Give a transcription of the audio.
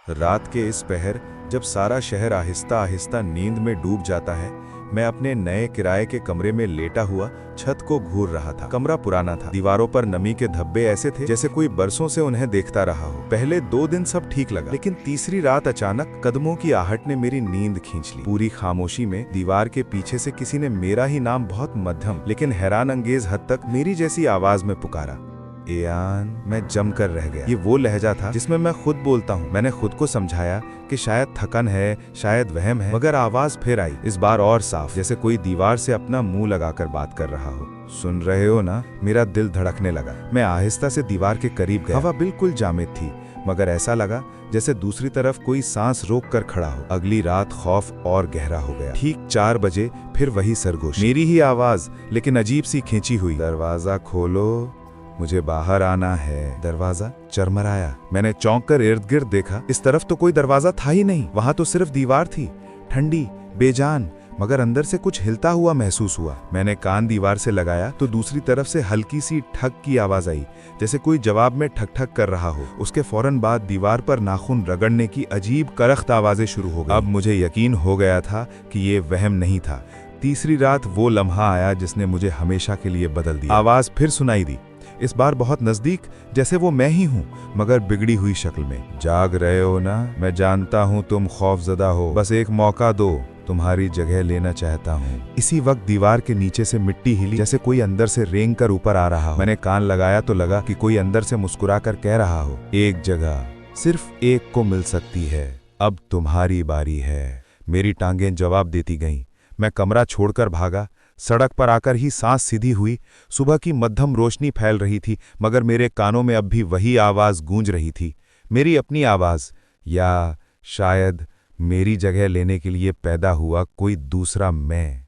रात के इस पहर जब सारा शहर आहिस्ता आहिस्ता नींद में डूब जाता है, मैं अपने नए किराए के कमरे में लेटा हुआ छत को घूर रहा था। कमरा पुराना था, दीवारों पर नमी के धब्बे ऐसे थे जैसे कोई बरसों से उन्हें देखता रहा हो। पहले 2 दिन सब ठीक लगा, लेकिन तीसरी रात अचानक कदमों की आहट ने मेरी नींद खींच ली। पूरी खामोशी में दीवार के पीछे से किसी ने मेरा ही नाम बहुत मध्यम लेकिन हैरान अंगेज हद तक मेरी जैसी आवाज में पुकारा। एयान। मैं जम कर रह गया। ये वो लहजा था जिसमें मैं खुद बोलता हूँ। मैंने खुद को समझाया कि शायद थकन है, शायद वहम है, मगर आवाज फिर आई, इस बार और साफ, जैसे कोई दीवार से अपना मुंह लगाकर बात कर रहा हो। सुन रहे हो ना? मेरा दिल धड़कने लगा। मैं आहिस्ता से दीवार के करीब गया। हवा बिल्कुल जामिद थी, मगर ऐसा लगा जैसे दूसरी तरफ कोई सांस रोक कर खड़ा हो। अगली रात खौफ और गहरा हो गया। ठीक 4 बजे फिर वही सरगोशी, मेरी ही आवाज लेकिन अजीब सी खींची हुई। दरवाजा खोलो, मुझे बाहर आना है। दरवाजा चरमराया। मैंने चौंक कर इर्द गिर्द देखा। इस तरफ तो कोई दरवाजा था ही नहीं, वहां तो सिर्फ दीवार थी, ठंडी, बेजान, मगर अंदर से कुछ हिलता हुआ महसूस हुआ। मैंने कान दीवार से लगाया तो दूसरी तरफ से हल्की सी ठक की आवाज आई, जैसे कोई जवाब में ठक ठक कर रहा हो। उसके फौरन बाद दीवार पर नाखून रगड़ने की अजीब करख्त आवाजें शुरू हो गई। अब मुझे यकीन हो गया था कि ये वहम नहीं था। तीसरी रात वो लम्हा आया जिसने मुझे हमेशा के लिए बदल दिया। आवाज फिर सुनाई दी, इस बार बहुत नजदीक, जैसे वो मैं ही हूँ, मगर बिगड़ी हुई शक्ल में। जाग रहे हो ना? मैं जानता हूँ तुम खौफजदा हो, बस एक मौका दो, तुम्हारी जगह लेना चाहता हूँ। इसी वक्त दीवार के नीचे से मिट्टी हिली, जैसे कोई अंदर से रेंग कर ऊपर आ रहा हो। मैंने कान लगाया तो लगा कि कोई अंदर से मुस्कुरा कर कह रहा हो, एक जगह सिर्फ एक को मिल सकती है, अब तुम्हारी बारी है। मेरी टांगें जवाब देती गईं। मैं कमरा छोड़कर भागा। सड़क पर आकर ही सांस सीधी हुई। सुबह की मध्यम रोशनी फैल रही थी, मगर मेरे कानों में अब भी वही आवाज गूंज रही थी, मेरी अपनी आवाज, या शायद मेरी जगह लेने के लिए पैदा हुआ कोई दूसरा मैं।